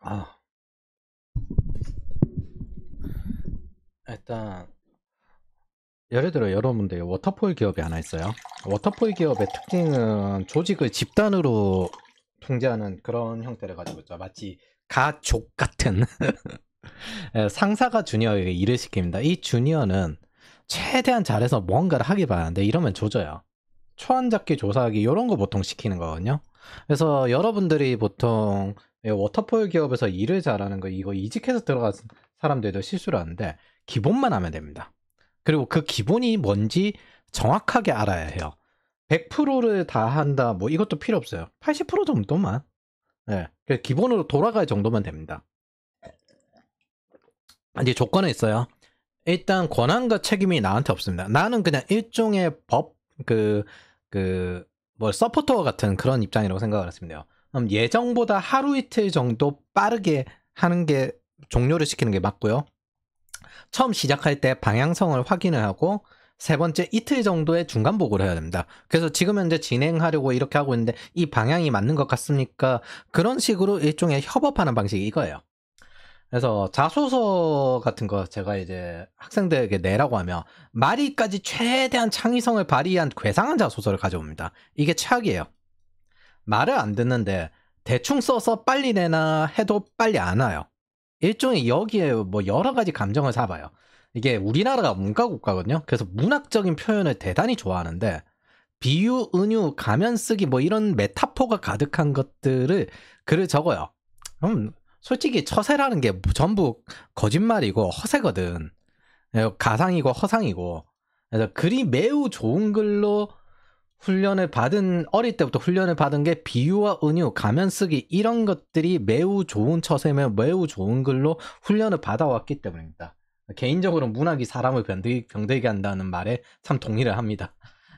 아, 일단 예를 들어 여러분들 워터폴 기업이 하나 있어요. 워터폴 기업의 특징은 조직을 집단으로 통제하는 그런 형태를 가지고 있죠. 마치 가족 같은 상사가 주니어에게 일을 시킵니다. 이 주니어는 최대한 잘해서 뭔가를 하길 바라는데 이러면 조져요. 초안 잡기, 조사하기 이런 거 보통 시키는 거거든요. 그래서 여러분들이 보통 워터폴 기업에서 일을 잘하는 거 이거 이직해서 들어간 사람들도 실수를 하는데 기본만 하면 됩니다. 그리고 그 기본이 뭔지 정확하게 알아야 해요. 100%를 다 한다 뭐 이것도 필요 없어요. 80% 정도만. 예. 기본으로 돌아갈 정도면 됩니다. 이제 조건은 있어요. 일단 권한과 책임이 나한테 없습니다. 나는 그냥 일종의 법, 뭐, 서포터 같은 그런 입장이라고 생각을 했으면 돼요. 그럼 예정보다 하루 이틀 정도 빠르게 하는 게, 종료를 시키는 게 맞고요. 처음 시작할 때 방향성을 확인을 하고, 세 번째 이틀 정도의 중간 보고를 해야 됩니다. 그래서 지금 현재 진행하려고 이렇게 하고 있는데, 이 방향이 맞는 것 같습니까? 그런 식으로 일종의 협업하는 방식이 이거예요. 그래서 자소서 같은 거 제가 이제 학생들에게 내라고 하면 말이까지 최대한 창의성을 발휘한 괴상한 자소서를 가져옵니다. 이게 최악이에요. 말을 안 듣는데 대충 써서 빨리 내나 해도 빨리 안 와요. 일종의 여기에 뭐 여러 가지 감정을 잡아요. 이게 우리나라가 문과 국가거든요. 그래서 문학적인 표현을 대단히 좋아하는데 비유, 은유, 가면 쓰기 뭐 이런 메타포가 가득한 것들을 글을 적어요. 솔직히 처세라는 게 전부 거짓말이고 허세거든. 가상이고 허상이고. 그래서 글이 매우 좋은 글로 훈련을 받은, 어릴 때부터 훈련을 받은 게 비유와 은유, 가면 쓰기 이런 것들이 매우 좋은 처세면 매우 좋은 글로 훈련을 받아왔기 때문입니다. 개인적으로 문학이 사람을 병들게 한다는 말에 참 동의를 합니다.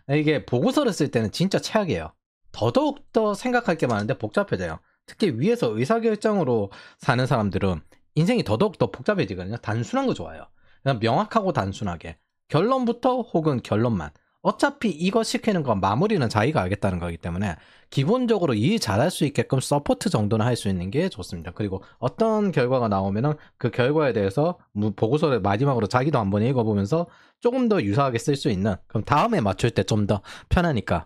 이게 보고서를 쓸 때는 진짜 최악이에요. 더더욱 더 생각할 게 많은데 복잡해져요. 특히 위에서 의사결정으로 사는 사람들은 인생이 더더욱 더 복잡해지거든요. 단순한 거 좋아요. 그냥 명확하고 단순하게. 결론부터 혹은 결론만. 어차피 이거 시키는 건 마무리는 자기가 알겠다는 거기 때문에 기본적으로 일 잘할 수 있게끔 서포트 정도는 할 수 있는 게 좋습니다. 그리고 어떤 결과가 나오면은 그 결과에 대해서 보고서를 마지막으로 자기도 한번 읽어보면서 조금 더 유사하게 쓸 수 있는, 그럼 다음에 맞출 때 좀 더 편하니까.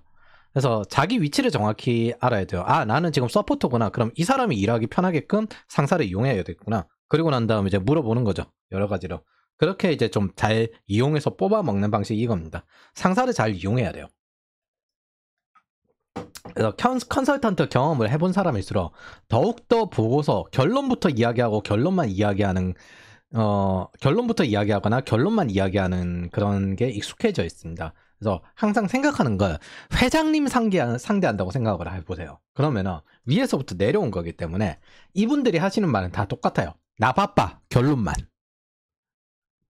그래서 자기 위치를 정확히 알아야 돼요. 아, 나는 지금 서포터구나. 그럼 이 사람이 일하기 편하게끔 상사를 이용해야겠구나. 그리고 난 다음 이제 물어보는 거죠. 여러 가지로. 그렇게 이제 좀 잘 이용해서 뽑아 먹는 방식이 이겁니다. 상사를 잘 이용해야 돼요. 그래서 컨설턴트 경험을 해본 사람일수록 더욱더 보고서 결론부터 이야기하고 결론만 이야기하는, 결론부터 이야기하거나 결론만 이야기하는 그런 게 익숙해져 있습니다. 그래서 항상 생각하는 걸 회장님 상대한다고 생각을 해보세요. 그러면은 위에서부터 내려온 거기 때문에 이분들이 하시는 말은 다 똑같아요. 나 바빠. 결론만.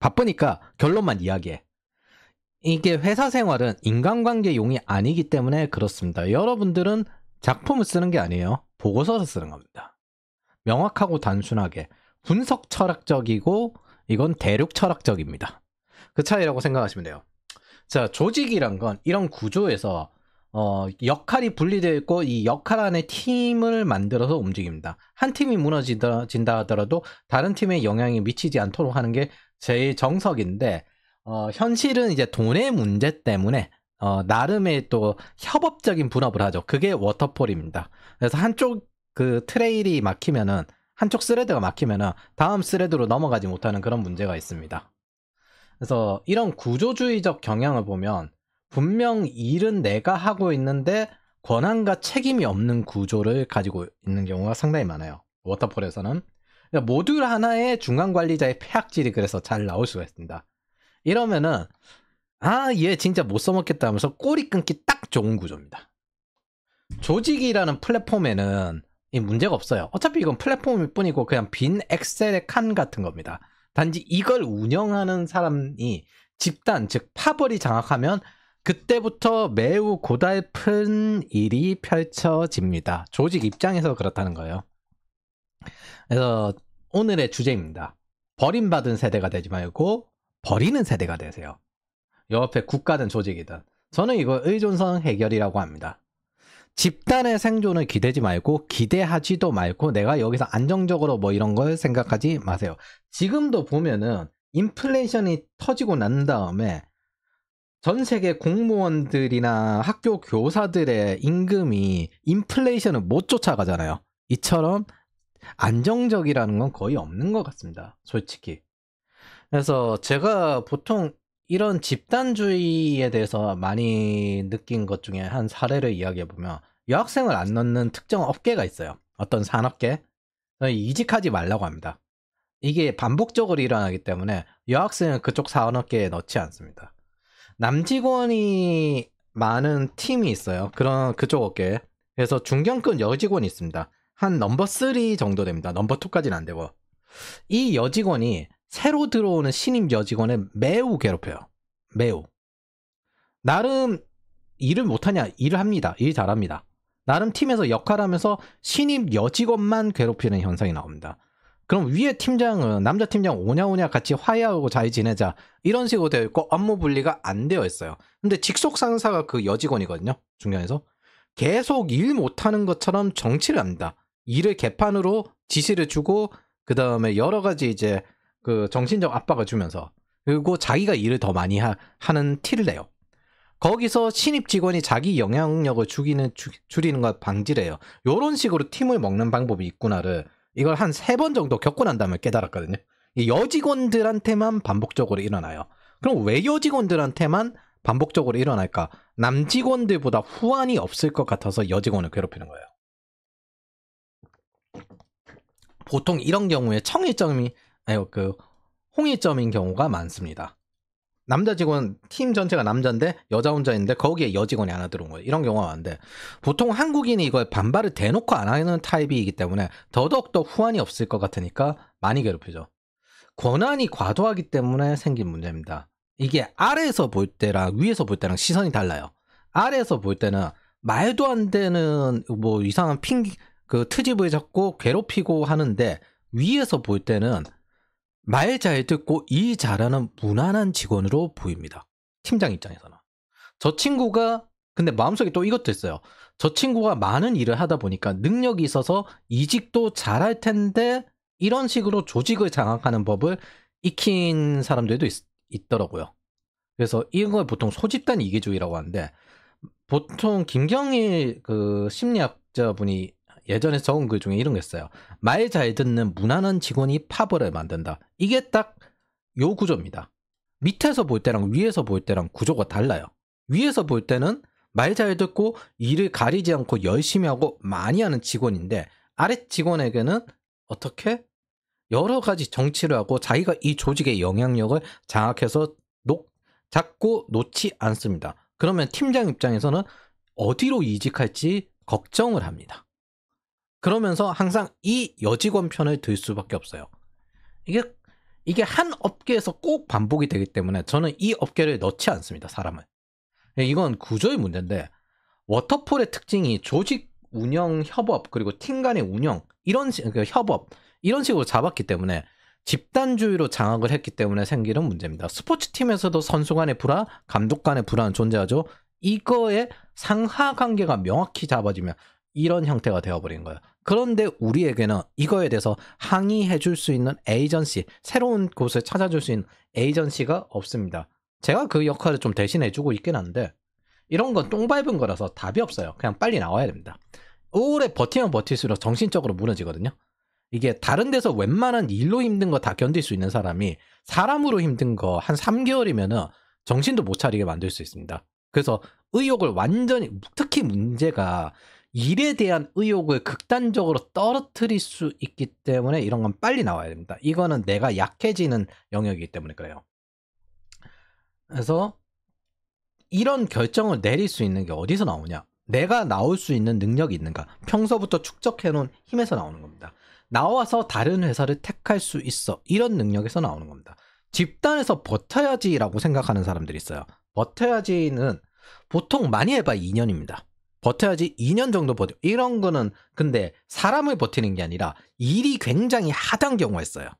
바쁘니까 결론만 이야기해. 이게 회사 생활은 인간관계용이 아니기 때문에 그렇습니다. 여러분들은 작품을 쓰는 게 아니에요. 보고서를 쓰는 겁니다. 명확하고 단순하게. 분석 철학적이고 이건 대륙 철학적입니다. 그 차이라고 생각하시면 돼요. 자, 조직이란 건 이런 구조에서 역할이 분리되어 있고 이 역할 안에 팀을 만들어서 움직입니다. 한 팀이 무너진다 하더라도 다른 팀에 영향이 미치지 않도록 하는 게 제일 정석인데, 현실은 이제 돈의 문제 때문에 나름의 또 협업적인 분업을 하죠. 그게 워터폴입니다. 그래서 한쪽 그 트레일이 막히면은, 한쪽 스레드가 막히면은 다음 스레드로 넘어가지 못하는 그런 문제가 있습니다. 그래서 이런 구조주의적 경향을 보면 분명 일은 내가 하고 있는데 권한과 책임이 없는 구조를 가지고 있는 경우가 상당히 많아요. 워터폴에서는. 그러니까 모듈 하나의 중간 관리자의 폐악질이 그래서 잘 나올 수가 있습니다. 이러면은 얘 진짜 못 써먹겠다 하면서 꼬리 끊기 딱 좋은 구조입니다. 조직이라는 플랫폼에는 이 문제가 없어요. 어차피 이건 플랫폼일 뿐이고 그냥 빈 엑셀의 칸 같은 겁니다. 단지 이걸 운영하는 사람이 집단, 즉 파벌이 장악하면 그때부터 매우 고달픈 일이 펼쳐집니다. 조직 입장에서 그렇다는 거예요. 그래서 오늘의 주제입니다. 버림받은 세대가 되지 말고 버리는 세대가 되세요. 옆에 국가든 조직이든. 저는 이거 의존성 해결이라고 합니다. 집단의 생존을 기대지 말고 기대하지도 말고 내가 여기서 안정적으로 뭐 이런 걸 생각하지 마세요. 지금도 보면은 인플레이션이 터지고 난 다음에 전 세계 공무원들이나 학교 교사들의 임금이 인플레이션을 못 쫓아가잖아요. 이처럼 안정적이라는 건 거의 없는 것 같습니다. 솔직히. 그래서 제가 보통 이런 집단주의에 대해서 많이 느낀 것 중에 한 사례를 이야기해보면 여학생을 안 넣는 특정 업계가 있어요. 어떤 산업계. 이직하지 말라고 합니다. 이게 반복적으로 일어나기 때문에 여학생은 그쪽 산업계에 넣지 않습니다. 남직원이 많은 팀이 있어요. 그쪽 업계에. 그래서 중견급 여직원이 있습니다. 한 넘버 3 정도 됩니다. 넘버 2까지는 안 되고. 이 여직원이 새로 들어오는 신입 여직원을 매우 괴롭혀요. 매우. 나름 일을 못하냐? 일을 합니다. 일 잘합니다. 나름 팀에서 역할하면서 신입 여직원만 괴롭히는 현상이 나옵니다. 그럼 위에 팀장은 남자 팀장 오냐오냐 같이 화해하고 잘 지내자 이런 식으로 되어 있고 업무 분리가 안 되어 있어요. 근데 직속 상사가 그 여직원이거든요. 중간에서 계속 일 못하는 것처럼 정치를 합니다. 일을 개판으로 지시를 주고 그 다음에 여러 가지 이제 그 정신적 압박을 주면서 그리고 자기가 일을 더 많이 하는 티를 내요. 거기서 신입 직원이 자기 영향력을 줄이는 걸 방지를 해요. 이런 식으로 팀을 먹는 방법이 있구나를 이걸 한 3번 정도 겪고 난 다음에 깨달았거든요. 이 여직원들한테만 반복적으로 일어나요. 그럼 왜 여직원들한테만 반복적으로 일어날까? 남직원들보다 후환이 없을 것 같아서 여직원을 괴롭히는 거예요. 보통 이런 경우에 홍일점인 경우가 많습니다. 남자 직원 팀 전체가 남자인데 여자 혼자인데 거기에 여직원이 하나 들어온 거예요. 이런 경우가 많은데 보통 한국인이 이걸 반발을 대놓고 안 하는 타입이기 때문에 더더욱더 후환이 없을 것 같으니까 많이 괴롭히죠. 권한이 과도하기 때문에 생긴 문제입니다. 이게 아래에서 볼 때랑 위에서 볼 때랑 시선이 달라요. 아래에서 볼 때는 말도 안 되는 뭐 이상한 트집을 잡고 괴롭히고 하는데 위에서 볼 때는 말 잘 듣고 일 잘하는 무난한 직원으로 보입니다. 팀장 입장에서는. 저 친구가 근데 마음속에 또 이것도 있어요. 저 친구가 많은 일을 하다 보니까 능력이 있어서 이직도 잘할 텐데 이런 식으로 조직을 장악하는 법을 익힌 사람들도 있더라고요. 그래서 이걸 보통 소집단 이기주의라고 하는데 보통 김경일 그 심리학자분이 예전에 적은 글 중에 이런 게 있어요. 말 잘 듣는 무난한 직원이 파벌을 만든다. 이게 딱 요 구조입니다. 밑에서 볼 때랑 위에서 볼 때랑 구조가 달라요. 위에서 볼 때는 말 잘 듣고 일을 가리지 않고 열심히 하고 많이 하는 직원인데 아래 직원에게는 어떻게? 여러 가지 정치를 하고 자기가 이 조직의 영향력을 장악해서 잡고 놓지 않습니다. 그러면 팀장 입장에서는 어디로 이직할지 걱정을 합니다. 그러면서 항상 이 여직원 편을 들 수밖에 없어요. 이게 한 업계에서 꼭 반복이 되기 때문에 저는 이 업계를 넣지 않습니다. 사람을. 이건 구조의 문제인데 워터폴의 특징이 조직 운영 협업 그리고 팀 간의 운영 협업 이런 식으로 잡았기 때문에 집단주의로 장악을 했기 때문에 생기는 문제입니다. 스포츠팀에서도 선수 간의 불화, 감독 간의 불화는 존재하죠. 이거의 상하관계가 명확히 잡아지면 이런 형태가 되어버린 거예요. 그런데 우리에게는 이거에 대해서 항의해 줄 수 있는 에이전시, 새로운 곳을 찾아줄 수 있는 에이전시가 없습니다. 제가 그 역할을 좀 대신해 주고 있긴 한데 이런 건 똥 밟은 거라서 답이 없어요. 그냥 빨리 나와야 됩니다. 오래 버티면 버틸수록 정신적으로 무너지거든요. 이게 다른 데서 웬만한 일로 힘든 거 다 견딜 수 있는 사람이 사람으로 힘든 거 한 3개월이면은 정신도 못 차리게 만들 수 있습니다. 그래서 의욕을 완전히, 특히 문제가 일에 대한 의욕을 극단적으로 떨어뜨릴 수 있기 때문에 이런 건 빨리 나와야 됩니다. 이거는 내가 약해지는 영역이기 때문에 그래요. 그래서 이런 결정을 내릴 수 있는 게 어디서 나오냐? 내가 나올 수 있는 능력이 있는가? 평소부터 축적해놓은 힘에서 나오는 겁니다. 나와서 다른 회사를 택할 수 있어. 이런 능력에서 나오는 겁니다. 집단에서 버텨야지라고 생각하는 사람들이 있어요. 버텨야지는 보통 많이 해봐 2년입니다. 버텨야지 2년 정도 버텨. 이런 거는 근데 사람을 버티는 게 아니라 일이 굉장히 하단 경우가 있어요.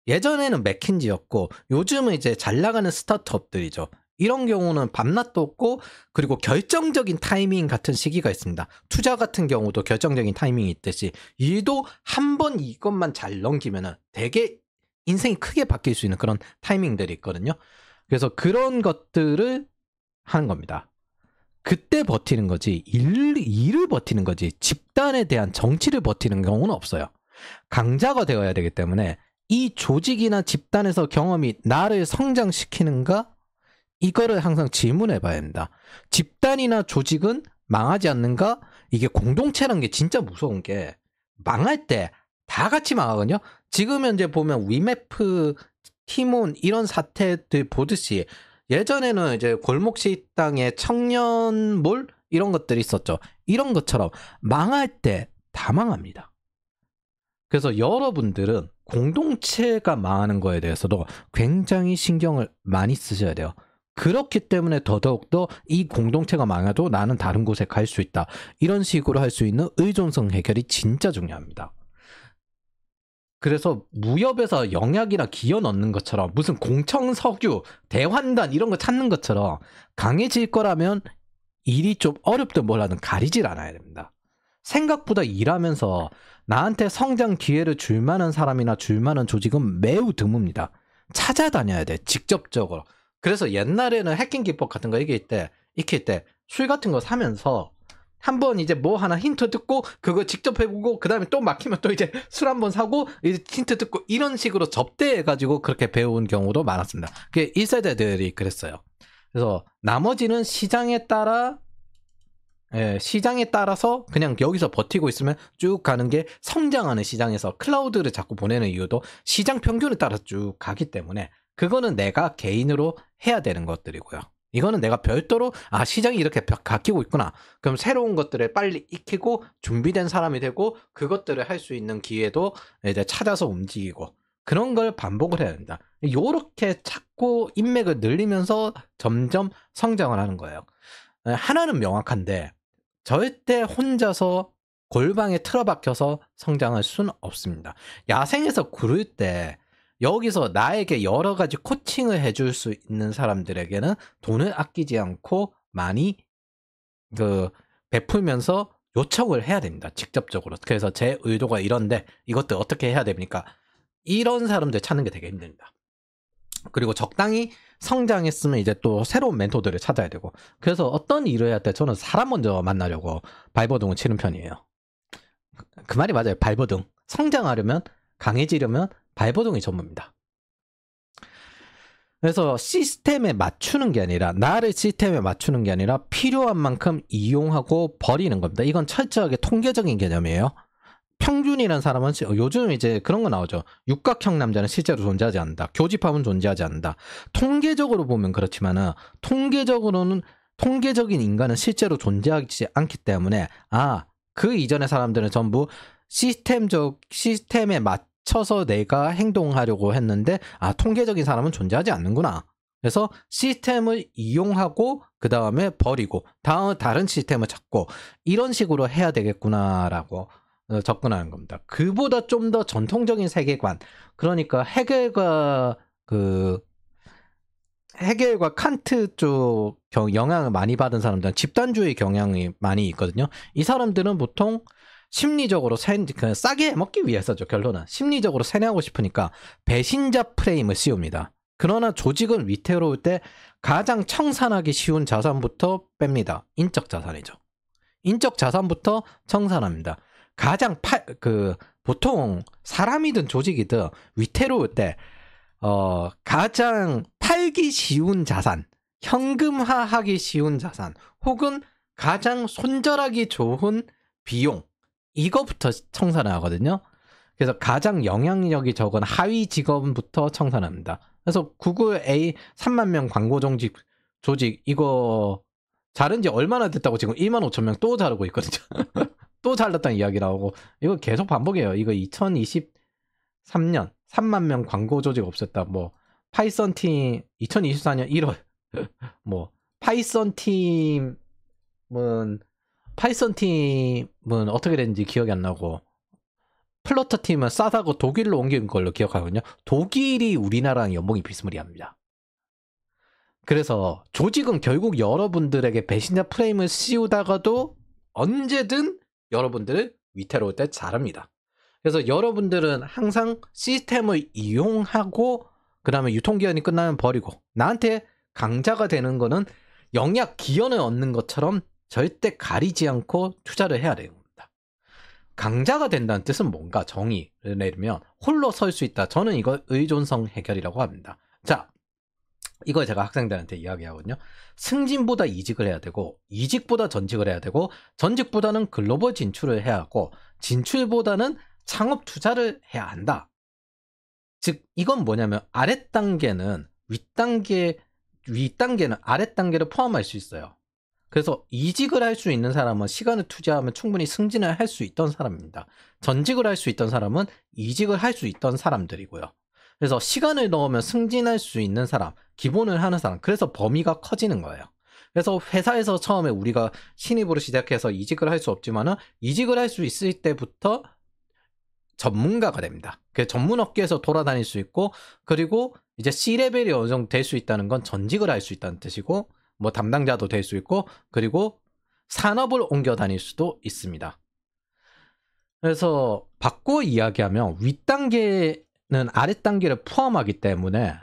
예전에는 맥킨지였고 요즘은 이제 잘 나가는 스타트업들이죠. 이런 경우는 밤낮도 없고 그리고 결정적인 타이밍 같은 시기가 있습니다. 투자 같은 경우도 결정적인 타이밍이 있듯이 일도 한 번 이것만 잘 넘기면은 되게 인생이 크게 바뀔 수 있는 그런 타이밍들이 있거든요. 그래서 그런 것들을 하는 겁니다. 그때 버티는 거지 일을 버티는 거지 집단에 대한 정치를 버티는 경우는 없어요. 강자가 되어야 되기 때문에 이 조직이나 집단에서 경험이 나를 성장시키는가? 이거를 항상 질문해 봐야 된다. 집단이나 조직은 망하지 않는가? 이게 공동체라는 게 진짜 무서운 게 망할 때 다 같이 망하거든요. 지금 현재 보면 위메프, 티몬 이런 사태들 보듯이 예전에는 이제 골목 식당에 청년몰 이런 것들이 있었죠. 이런 것처럼 망할 때 다 망합니다. 그래서 여러분들은 공동체가 망하는 거에 대해서도 굉장히 신경을 많이 쓰셔야 돼요. 그렇기 때문에 더더욱더 이 공동체가 망해도 나는 다른 곳에 갈 수 있다. 이런 식으로 할 수 있는 의존성 해결이 진짜 중요합니다. 그래서 무협에서 영약이나 기어 넣는 것처럼 무슨 공청석유, 대환단 이런 거 찾는 것처럼 강해질 거라면 일이 좀 어렵든 뭐라든 가리질 않아야 됩니다. 생각보다 일하면서 나한테 성장 기회를 줄 만한 사람이나 줄 만한 조직은 매우 드뭅니다. 찾아다녀야 돼, 직접적으로. 그래서 옛날에는 해킹 기법 같은 거 익힐 때 술 같은 거 사면서 한번 이제 뭐 하나 힌트 듣고 그거 직접 해보고 그 다음에 또 막히면 또 이제 술 한번 사고 이제 힌트 듣고 이런 식으로 접대해가지고 그렇게 배운 경우도 많았습니다. 그게 1세대들이 그랬어요. 그래서 나머지는 시장에 따라서 그냥 여기서 버티고 있으면 쭉 가는 게 성장하는 시장에서 클라우드를 자꾸 보내는 이유도 시장 평균을 따라 쭉 가기 때문에 그거는 내가 개인으로 해야 되는 것들이고요. 이거는 내가 별도로 시장이 이렇게 바뀌고 있구나. 그럼 새로운 것들을 빨리 익히고 준비된 사람이 되고 그것들을 할 수 있는 기회도 이제 찾아서 움직이고 그런 걸 반복을 해야 된다. 요렇게 자꾸 인맥을 늘리면서 점점 성장을 하는 거예요. 하나는 명확한데 절대 혼자서 골방에 틀어박혀서 성장할 수는 없습니다. 야생에서 구를 때 여기서 나에게 여러 가지 코칭을 해줄 수 있는 사람들에게는 돈을 아끼지 않고 많이 베풀면서 요청을 해야 됩니다. 직접적으로. 그래서 제 의도가 이런데 이것들 어떻게 해야 됩니까? 이런 사람들 찾는 게 되게 힘듭니다. 그리고 적당히 성장했으면 이제 또 새로운 멘토들을 찾아야 되고 그래서 어떤 일을 할 때 저는 사람 먼저 만나려고 발버둥을 치는 편이에요. 그 말이 맞아요. 발버둥. 성장하려면 강해지려면 발버둥이 전부입니다. 그래서 시스템에 맞추는 게 아니라 나를 시스템에 맞추는 게 아니라 필요한 만큼 이용하고 버리는 겁니다. 이건 철저하게 통계적인 개념이에요. 평균이라는 사람은 요즘 이제 그런 거 나오죠. 육각형 남자는 실제로 존재하지 않는다. 교집합은 존재하지 않는다. 통계적으로 보면 그렇지만은 통계적인 인간은 실제로 존재하지 않기 때문에 그 이전의 사람들은 전부 시스템에 맞춰서 내가 행동하려고 했는데 통계적인 사람은 존재하지 않는구나. 그래서 시스템을 이용하고 그 다음에 버리고 다른 시스템을 찾고 이런 식으로 해야 되겠구나라고 접근하는 겁니다. 그보다 좀 더 전통적인 세계관, 그러니까 헤겔과 칸트 쪽 영향을 많이 받은 사람들은 집단주의 경향이 많이 있거든요. 이 사람들은 보통 심리적으로 싸게 먹기 위해서죠. 결론은 심리적으로 세뇌하고 싶으니까 배신자 프레임을 씌웁니다. 그러나 조직은 위태로울 때 가장 청산하기 쉬운 자산부터 뺍니다. 인적 자산이죠. 인적 자산부터 청산합니다. 보통 사람이든 조직이든 위태로울 때 가장 팔기 쉬운 자산, 현금화하기 쉬운 자산, 혹은 가장 손절하기 좋은 비용, 이거부터 청산을 하거든요. 그래서 가장 영향력이 적은 하위 직업부터 청산합니다. 그래서 구글 3만 명 광고 조직 이거 자른 지 얼마나 됐다고 지금 2만 5천 명 또 자르고 있거든요. 또 잘랐다는 이야기 나오고 이거 계속 반복이에요. 이거 2023년 3만 명 광고 조직 없앴다. 뭐 파이썬 팀 2024년 1월 뭐 파이썬 팀은 어떻게 됐는지 기억이 안 나고 플러터 팀은 싸다고 독일로 옮긴 걸로 기억하거든요. 독일이 우리나라랑 연봉이 비스무리합니다. 그래서 조직은 결국 여러분들에게 배신자 프레임을 씌우다가도 언제든 여러분들을 위태로울 때 잘합니다. 그래서 여러분들은 항상 시스템을 이용하고 그 다음에 유통기한이 끝나면 버리고, 나한테 강자가 되는 거는 영약 기원을 얻는 것처럼 절대 가리지 않고 투자를 해야 되는 겁니다. 강자가 된다는 뜻은 뭔가? 정의를 내리면 홀로 설 수 있다. 저는 이걸 의존성 해결이라고 합니다. 자, 이걸 제가 학생들한테 이야기하거든요. 승진보다 이직을 해야 되고, 이직보다 전직을 해야 되고, 전직보다는 글로벌 진출을 해야 하고, 진출보다는 창업 투자를 해야 한다. 즉 이건 뭐냐면 아랫단계는 윗단계는 아랫단계를 포함할 수 있어요. 그래서 이직을 할 수 있는 사람은 시간을 투자하면 충분히 승진을 할 수 있던 사람입니다. 전직을 할 수 있던 사람은 이직을 할 수 있던 사람들이고요. 그래서 시간을 넣으면 승진할 수 있는 사람, 기본을 하는 사람, 그래서 범위가 커지는 거예요. 그래서 회사에서 처음에 우리가 신입으로 시작해서 이직을 할 수 없지만은 이직을 할 수 있을 때부터 전문가가 됩니다. 그 전문 업계에서 돌아다닐 수 있고, 그리고 이제 C레벨이 어느 정도 될 수 있다는 건 전직을 할 수 있다는 뜻이고, 뭐 담당자도 될 수 있고, 그리고 산업을 옮겨 다닐 수도 있습니다. 그래서 바꿔 이야기하면 윗단계는 아랫단계를 포함하기 때문에,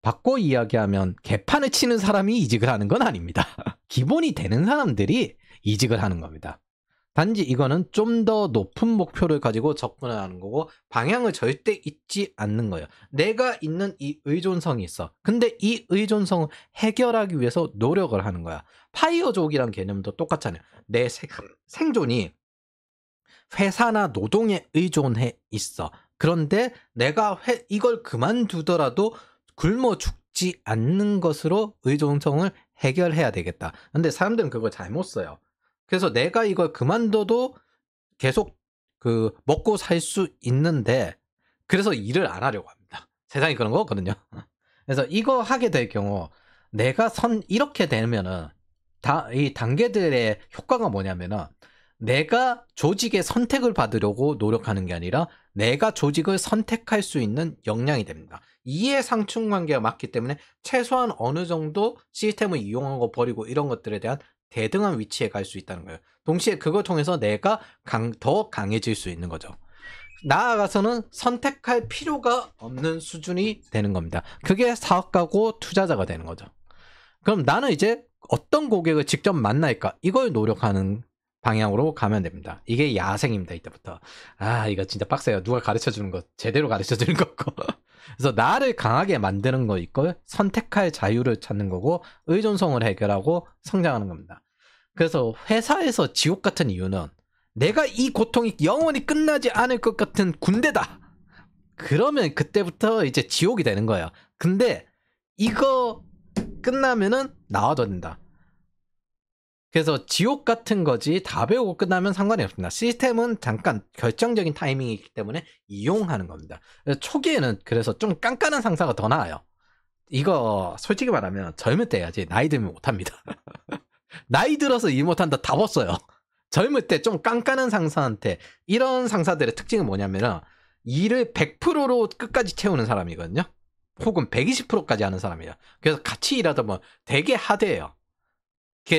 바꿔 이야기하면 개판을 치는 사람이 이직을 하는 건 아닙니다. 기본이 되는 사람들이 이직을 하는 겁니다. 단지 이거는 좀 더 높은 목표를 가지고 접근을 하는 거고, 방향을 절대 잊지 않는 거예요. 내가 있는 이 의존성이 있어. 근데 이 의존성을 해결하기 위해서 노력을 하는 거야. 파이어족이란 개념도 똑같잖아요. 내 생존이 회사나 노동에 의존해 있어. 그런데 내가 이걸 그만두더라도 굶어 죽지 않는 것으로 의존성을 해결해야 되겠다. 근데 사람들은 그걸 잘못 써요. 그래서 내가 이걸 그만둬도 계속 먹고 살 수 있는데, 그래서 일을 안 하려고 합니다. 세상이 그런 거거든요. 그래서 이거 하게 될 경우 내가 이렇게 되면은 이 단계들의 효과가 뭐냐면은, 내가 조직의 선택을 받으려고 노력하는 게 아니라 내가 조직을 선택할 수 있는 역량이 됩니다. 이해 상충 관계가 맞기 때문에 최소한 어느 정도 시스템을 이용하고 버리고 이런 것들에 대한 대등한 위치에 갈 수 있다는 거예요. 동시에 그걸 통해서 내가 더 강해질 수 있는 거죠. 나아가서는 선택할 필요가 없는 수준이 되는 겁니다. 그게 사업가고 투자자가 되는 거죠. 그럼 나는 이제 어떤 고객을 직접 만날까? 이걸 노력하는 방향으로 가면 됩니다. 이게 야생입니다. 이때부터. 이거 진짜 빡세요. 누가 가르쳐주는 거 제대로 가르쳐주는 거고. 그래서 나를 강하게 만드는 거 있고, 선택할 자유를 찾는 거고, 의존성을 해결하고 성장하는 겁니다. 그래서 회사에서 지옥 같은 이유는 내가 이 고통이 영원히 끝나지 않을 것 같은 군대다. 그러면 그때부터 이제 지옥이 되는 거예요. 근데 이거 끝나면은 나와도 된다. 그래서 지옥 같은 거지 다 배우고 끝나면 상관이 없습니다. 시스템은 잠깐 결정적인 타이밍이기 때문에 이용하는 겁니다. 초기에는 그래서 좀 깐깐한 상사가 더 나아요. 이거 솔직히 말하면 젊을 때 해야지 나이 들면 못합니다. 나이 들어서 일 못한다 다 벗어요. 젊을 때 좀 깐깐한 상사한테, 이런 상사들의 특징은 뭐냐면은 일을 100%로 끝까지 채우는 사람이거든요. 혹은 120%까지 하는 사람이에요. 그래서 같이 일하다 보면 되게 하드해요.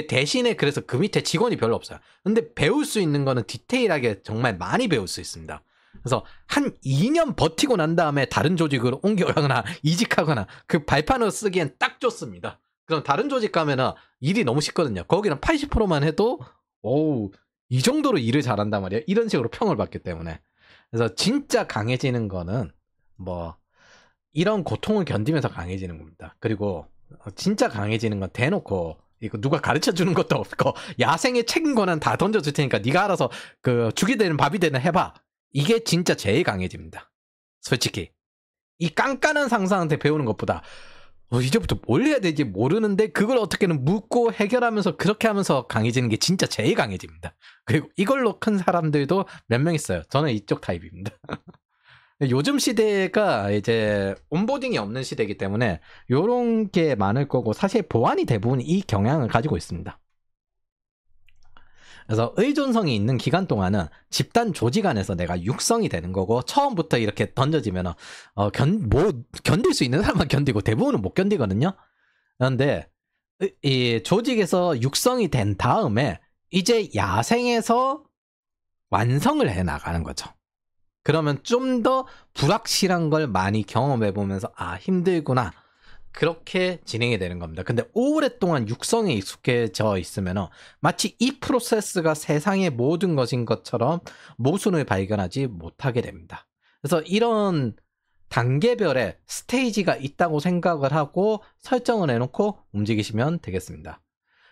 대신에 그래서 그 밑에 직원이 별로 없어요. 근데 배울 수 있는 거는 디테일하게 정말 많이 배울 수 있습니다. 그래서 한 2년 버티고 난 다음에 다른 조직으로 옮겨가거나 이직하거나 그 발판을 쓰기엔 딱 좋습니다. 그럼 다른 조직 가면은 일이 너무 쉽거든요. 거기는 80%만 해도 이 정도로 일을 잘한단 말이에요. 이런 식으로 평을 받기 때문에. 그래서 진짜 강해지는 거는 뭐 이런 고통을 견디면서 강해지는 겁니다. 그리고 진짜 강해지는 건 대놓고 이거 누가 가르쳐 주는 것도 없고 야생의 책임 권한 다 던져줄 테니까 네가 알아서 죽이 되는 밥이 되는 해봐. 이게 진짜 제일 강해집니다. 솔직히 이 깐깐한 상사한테 배우는 것보다 이제부터 뭘 해야 될지 모르는데 그걸 어떻게든 묻고 해결하면서 그렇게 하면서 강해지는 게 진짜 제일 강해집니다. 그리고 이걸로 큰 사람들도 몇 명 있어요. 저는 이쪽 타입입니다. 요즘 시대가 이제 온보딩이 없는 시대이기 때문에 요런 게 많을 거고, 사실 보안이 대부분 이 경향을 가지고 있습니다. 그래서 의존성이 있는 기간 동안은 집단 조직 안에서 내가 육성이 되는 거고, 처음부터 이렇게 던져지면 견딜 수 있는 사람만 견디고 대부분은 못 견디거든요. 그런데 이 조직에서 육성이 된 다음에 이제 야생에서 완성을 해 나가는 거죠. 그러면 좀 더 불확실한 걸 많이 경험해 보면서 아 힘들구나 그렇게 진행이 되는 겁니다. 근데 오랫동안 육성에 익숙해져 있으면 마치 이 프로세스가 세상의 모든 것인 것처럼 모순을 발견하지 못하게 됩니다. 그래서 이런 단계별의 스테이지가 있다고 생각을 하고 설정을 해놓고 움직이시면 되겠습니다.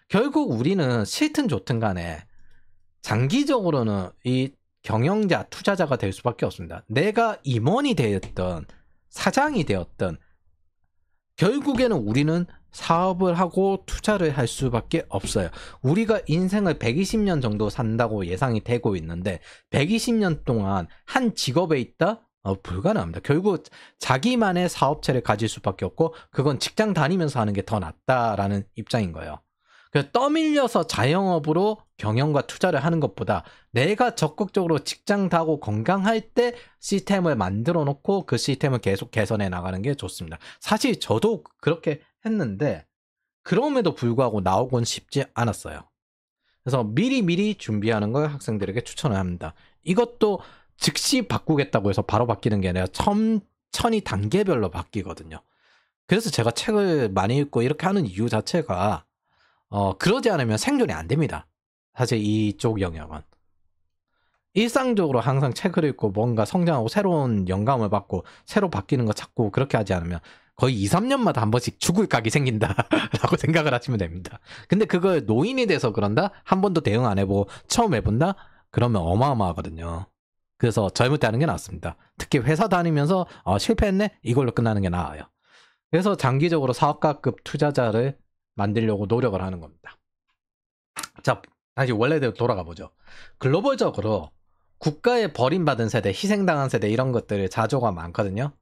결국 우리는 싫든 좋든 간에 장기적으로는 이 경영자, 투자자가 될 수밖에 없습니다. 내가 임원이 되었든 사장이 되었든 결국에는 우리는 사업을 하고 투자를 할 수밖에 없어요. 우리가 인생을 120년 정도 산다고 예상이 되고 있는데 120년 동안 한 직업에 있다? 불가능합니다. 결국 자기만의 사업체를 가질 수밖에 없고 그건 직장 다니면서 하는 게 더 낫다라는 입장인 거예요. 그래서 떠밀려서 자영업으로 경영과 투자를 하는 것보다 내가 적극적으로 직장 다고 건강할 때 시스템을 만들어 놓고 그 시스템을 계속 개선해 나가는 게 좋습니다. 사실 저도 그렇게 했는데 그럼에도 불구하고 나오곤 쉽지 않았어요. 그래서 미리미리 준비하는 걸 학생들에게 추천을 합니다. 이것도 즉시 바꾸겠다고 해서 바로 바뀌는 게 아니라 천천히 단계별로 바뀌거든요. 그래서 제가 책을 많이 읽고 이렇게 하는 이유 자체가 그러지 않으면 생존이 안 됩니다. 사실 이쪽 영역은. 일상적으로 항상 책을 읽고 뭔가 성장하고 새로운 영감을 받고 새로 바뀌는 거 찾고 그렇게 하지 않으면 거의 2, 3년마다 한 번씩 죽을 각이 생긴다라고 생각을 하시면 됩니다. 근데 그걸 노인이 돼서 그런다? 한 번도 대응 안 해보고 처음 해본다? 그러면 어마어마하거든요. 그래서 젊을 때 하는 게 낫습니다. 특히 회사 다니면서 실패했네? 이걸로 끝나는 게 나아요. 그래서 장기적으로 사업가급 투자자를 만들려고 노력을 하는 겁니다. 자, 다시 원래대로 돌아가 보죠. 글로벌적으로 국가에 버림받은 세대, 희생당한 세대 이런 것들을 자조가 많거든요.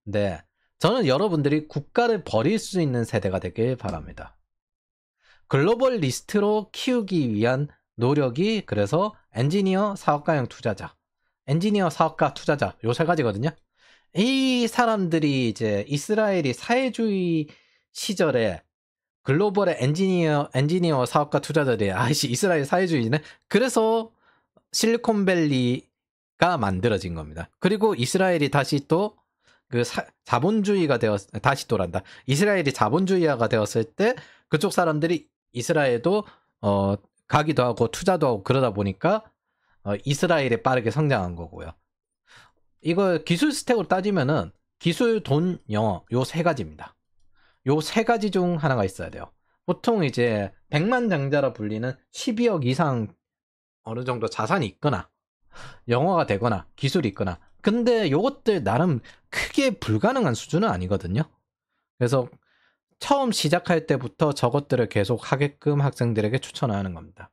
근데 저는 여러분들이 국가를 버릴 수 있는 세대가 되길 바랍니다. 글로벌 리스트로 키우기 위한 노력이 그래서 엔지니어, 사업가형 투자자, 엔지니어, 사업가, 투자자 요 세 가지거든요. 이 사람들이 이제 이스라엘이 사회주의 시절에 글로벌의 엔지니어 사업가 투자자들이 아이씨 이스라엘 사회주의네. 그래서 실리콘밸리가 만들어진 겁니다. 그리고 이스라엘이 다시 또 그 자본주의가 다시 또란다. 이스라엘이 자본주의화가 되었을 때 그쪽 사람들이 이스라엘도 가기도 하고 투자도 하고 그러다 보니까 이스라엘이 빠르게 성장한 거고요. 이걸 기술 스택으로 따지면은 기술, 돈, 영어 요 세 가지입니다. 요 세 가지 중 하나가 있어야 돼요. 보통 이제 백만장자라 불리는 12억 이상 어느 정도 자산이 있거나 영어가 되거나 기술이 있거나 근데 요것들 나름 크게 불가능한 수준은 아니거든요. 그래서 처음 시작할 때부터 저것들을 계속 하게끔 학생들에게 추천하는 겁니다.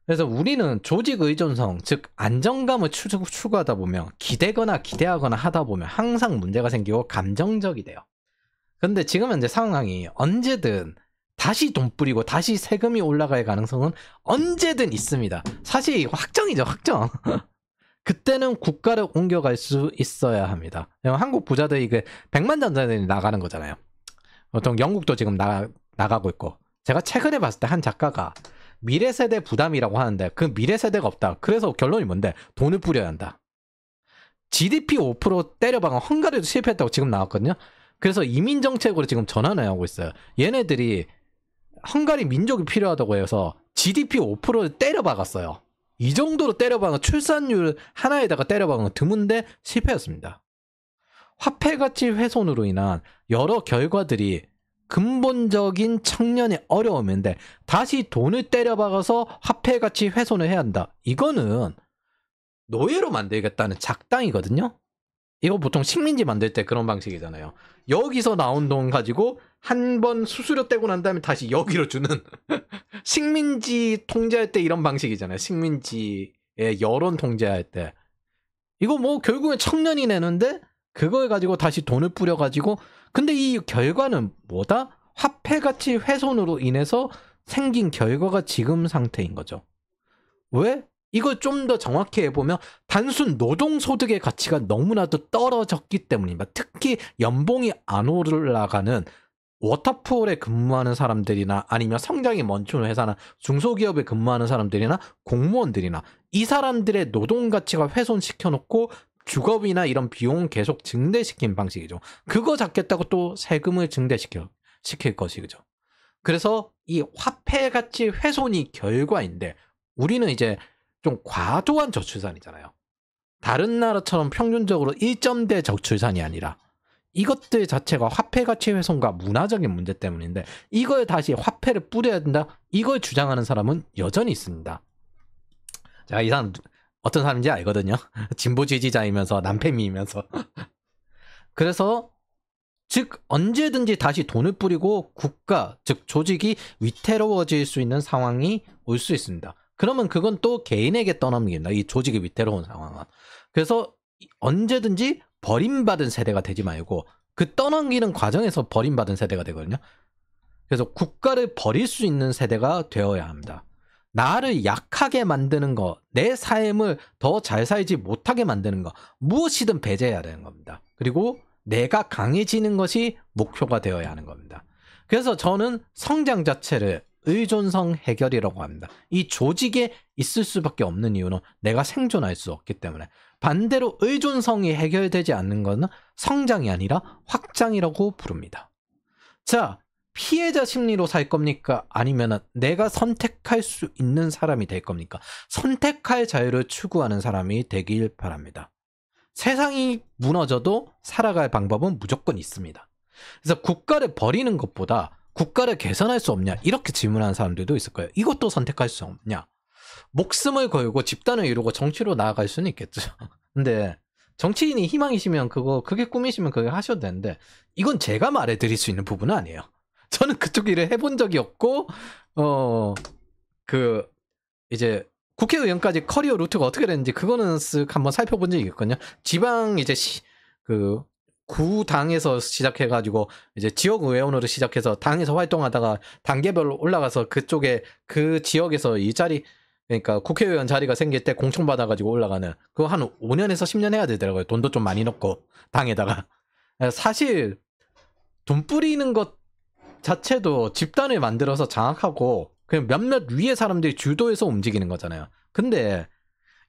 그래서 우리는 조직 의존성, 즉 안정감을 추구하다 보면 기대거나 기대하거나 하다 보면 항상 문제가 생기고 감정적이 돼요. 근데 지금 현재 상황이 언제든 다시 돈 뿌리고 다시 세금이 올라갈 가능성은 언제든 있습니다. 사실 이거 확정이죠, 확정. 그때는 국가를 옮겨갈 수 있어야 합니다. 한국 부자들이 100만장자들이 나가는 거잖아요. 보통 영국도 지금 나가고 있고 제가 최근에 봤을 때 한 작가가 미래 세대 부담이라고 하는데 그 미래 세대가 없다. 그래서 결론이 뭔데? 돈을 뿌려야 한다. GDP 5% 때려박은 헝가리도 실패했다고 지금 나왔거든요. 그래서 이민 정책으로 지금 전환을 하고 있어요. 얘네들이 헝가리 민족이 필요하다고 해서 GDP 5%를 때려박았어요. 이 정도로 때려박은 출산율 하나에다가 때려박은 건 드문데 실패였습니다. 화폐 가치 훼손으로 인한 여러 결과들이 근본적인 청년의 어려움인데 다시 돈을 때려박아서 화폐 가치 훼손을 해야 한다. 이거는 노예로 만들겠다는 작당이거든요. 이거 보통 식민지 만들 때 그런 방식이잖아요. 여기서 나온 돈 가지고 한 번 수수료 떼고 난 다음에 다시 여기로 주는 식민지 통제할 때 이런 방식이잖아요. 식민지의 여론 통제할 때. 이거 뭐 결국엔 청년이 내는데 그걸 가지고 다시 돈을 뿌려가지고 근데 이 결과는 뭐다? 화폐 가치 훼손으로 인해서 생긴 결과가 지금 상태인 거죠. 왜? 이걸 좀 더 정확히 해보면 단순 노동소득의 가치가 너무나도 떨어졌기 때문입니다. 특히 연봉이 안 올라가는 워터폴에 근무하는 사람들이나 아니면 성장이 멈춘 회사나 중소기업에 근무하는 사람들이나 공무원들이나 이 사람들의 노동 가치가 훼손시켜 놓고 주거비나 이런 비용 계속 증대시킨 방식이죠. 그거 잡겠다고 또 세금을 시킬 것이죠. 그래서 이 화폐 가치 훼손이 결과인데 우리는 이제 좀 과도한 저출산이잖아요. 다른 나라처럼 평균적으로 1점대 저출산이 아니라 이것들 자체가 화폐 가치 훼손과 문화적인 문제 때문인데 이걸 다시 화폐를 뿌려야 된다. 이걸 주장하는 사람은 여전히 있습니다. 제가 이 사람 어떤 사람인지 알거든요. 진보 지지자이면서 남패미이면서. 그래서 즉 언제든지 다시 돈을 뿌리고 국가, 즉 조직이 위태로워질 수 있는 상황이 올 수 있습니다. 그러면 그건 또 개인에게 떠넘깁니다. 이 조직이 위태로운 상황은. 그래서 언제든지 버림받은 세대가 되지 말고 그 떠넘기는 과정에서 버림받은 세대가 되거든요. 그래서 국가를 버릴 수 있는 세대가 되어야 합니다. 나를 약하게 만드는 거, 내 삶을 더 잘 살지 못하게 만드는 거 무엇이든 배제해야 되는 겁니다. 그리고 내가 강해지는 것이 목표가 되어야 하는 겁니다. 그래서 저는 성장 자체를 의존성 해결이라고 합니다. 이 조직에 있을 수밖에 없는 이유는 내가 생존할 수 없기 때문에. 반대로 의존성이 해결되지 않는 것은 성장이 아니라 확장이라고 부릅니다. 자, 피해자 심리로 살 겁니까? 아니면 내가 선택할 수 있는 사람이 될 겁니까? 선택할 자유를 추구하는 사람이 되길 바랍니다. 세상이 무너져도 살아갈 방법은 무조건 있습니다. 그래서 국가를 버리는 것보다 국가를 개선할 수 없냐? 이렇게 질문하는 사람들도 있을 거예요. 이것도 선택할 수 없냐? 목숨을 걸고 집단을 이루고 정치로 나아갈 수는 있겠죠. 근데 정치인이 희망이시면 그게 꿈이시면 그게 하셔도 되는데 이건 제가 말해드릴 수 있는 부분은 아니에요. 저는 그쪽 일을 해본 적이 없고 이제 국회의원까지 커리어 루트가 어떻게 되는지 그거는 쓱 한번 살펴본 적이 있거든요. 지방 이제 구당에서 시작해가지고 이제 지역의원으로 시작해서 당에서 활동하다가 단계별로 올라가서 그쪽에 그 지역에서 일자리 그러니까 국회의원 자리가 생길 때 공천 받아가지고 올라가는 그거 한 5년에서 10년 해야 되더라고요. 돈도 좀 많이 넣고 당에다가. 사실 돈 뿌리는 것 자체도 집단을 만들어서 장악하고 그냥 몇몇 위의 사람들이 주도해서 움직이는 거잖아요. 근데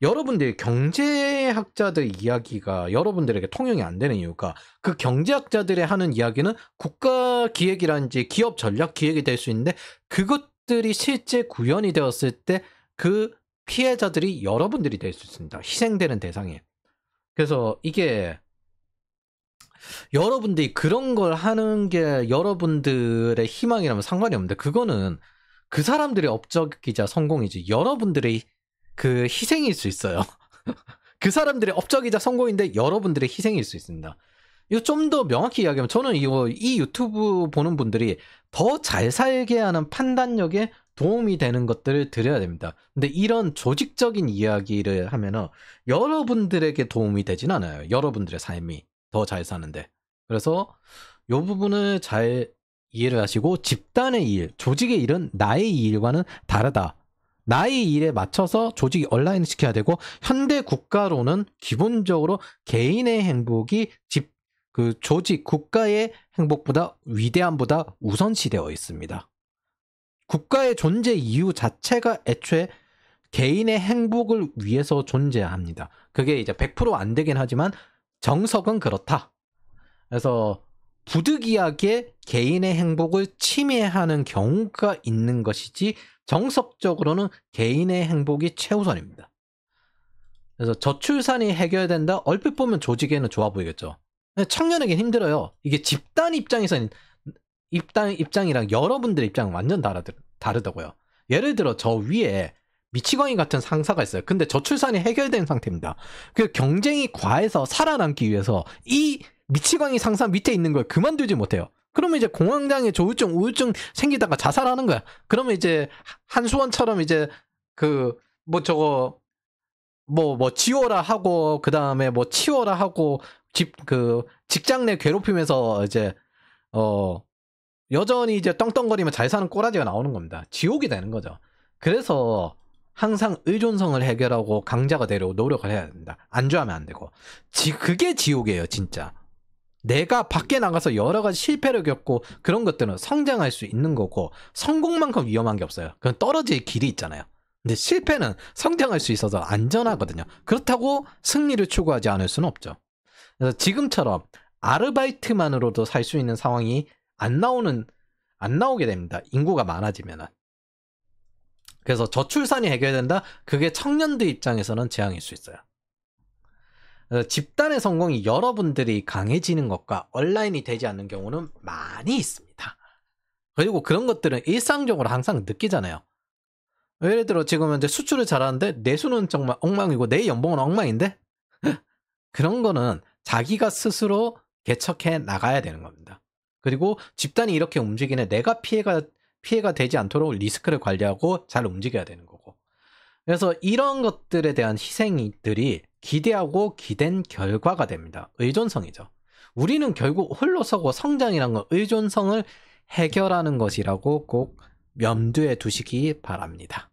여러분들 경제학자들 이야기가 여러분들에게 통용이 안 되는 이유가 그 경제학자들이 하는 이야기는 국가 기획이라든지 기업 전략 기획이 될 수 있는데 그것들이 실제 구현이 되었을 때 그 피해자들이 여러분들이 될 수 있습니다. 희생되는 대상이. 그래서 이게 여러분들이 그런 걸 하는 게 여러분들의 희망이라면 상관이 없는데 그거는 그 사람들의 업적이자 성공이지 여러분들의 그 희생일 수 있어요. 그 사람들의 업적이자 성공인데 여러분들의 희생일 수 있습니다. 이거 좀 더 명확히 이야기하면 저는 이 유튜브 보는 분들이 더 잘 살게 하는 판단력에 도움이 되는 것들을 드려야 됩니다. 근데 이런 조직적인 이야기를 하면은 여러분들에게 도움이 되진 않아요. 여러분들의 삶이 더 잘 사는데. 그래서 이 부분을 잘 이해를 하시고 집단의 일, 조직의 일은 나의 일과는 다르다. 나의 일에 맞춰서 조직이 온라인 시켜야 되고 현대 국가로는 기본적으로 개인의 행복이 조직, 국가의 행복보다 위대함보다 우선시되어 있습니다. 국가의 존재 이유 자체가 애초에 개인의 행복을 위해서 존재합니다. 그게 이제 100% 안 되긴 하지만 정석은 그렇다. 그래서 부득이하게 개인의 행복을 침해하는 경우가 있는 것이지 정석적으로는 개인의 행복이 최우선입니다. 그래서 저출산이 해결된다? 얼핏 보면 조직에는 좋아 보이겠죠. 청년에게 힘들어요. 이게 집단 입장에서는 입장이랑 여러분들 입장은 완전 다르다고요. 예를 들어 저 위에 미치광이 같은 상사가 있어요. 근데 저출산이 해결된 상태입니다. 그 경쟁이 과해서 살아남기 위해서 이 미치광이 상사 밑에 있는 걸 그만두지 못해요. 그러면 이제 공황장애, 조울증, 우울증 생기다가 자살하는 거야. 그러면 이제 한수원처럼 이제 지워라 하고 그 다음에 치워라 하고 직장 내 괴롭히면서 이제 여전히 이제 떵떵거리면 잘 사는 꼬라지가 나오는 겁니다. 지옥이 되는 거죠. 그래서 항상 의존성을 해결하고 강자가 되려고 노력을 해야 됩니다. 안주하면 안 되고. 그게 지옥이에요, 진짜. 내가 밖에 나가서 여러 가지 실패를 겪고 그런 것들은 성장할 수 있는 거고, 성공만큼 위험한 게 없어요. 그건 떨어질 길이 있잖아요. 근데 실패는 성장할 수 있어서 안전하거든요. 그렇다고 승리를 추구하지 않을 수는 없죠. 그래서 지금처럼 아르바이트만으로도 살 수 있는 상황이 안 나오게 됩니다. 인구가 많아지면은. 그래서 저출산이 해결된다? 그게 청년들 입장에서는 재앙일 수 있어요. 집단의 성공이 여러분들이 강해지는 것과 온라인이 되지 않는 경우는 많이 있습니다. 그리고 그런 것들은 일상적으로 항상 느끼잖아요. 예를 들어 지금 이제 수출을 잘하는데 내수는 정말 엉망이고 내 연봉은 엉망인데? 그런 거는 자기가 스스로 개척해 나가야 되는 겁니다. 그리고 집단이 이렇게 움직이네, 내가 피해가 되지 않도록 리스크를 관리하고 잘 움직여야 되는 거고. 그래서 이런 것들에 대한 희생들이 기대하고 기댄 결과가 됩니다. 의존성이죠. 우리는 결국 홀로서고 성장이란 건 의존성을 해결하는 것이라고 꼭 염두에 두시기 바랍니다.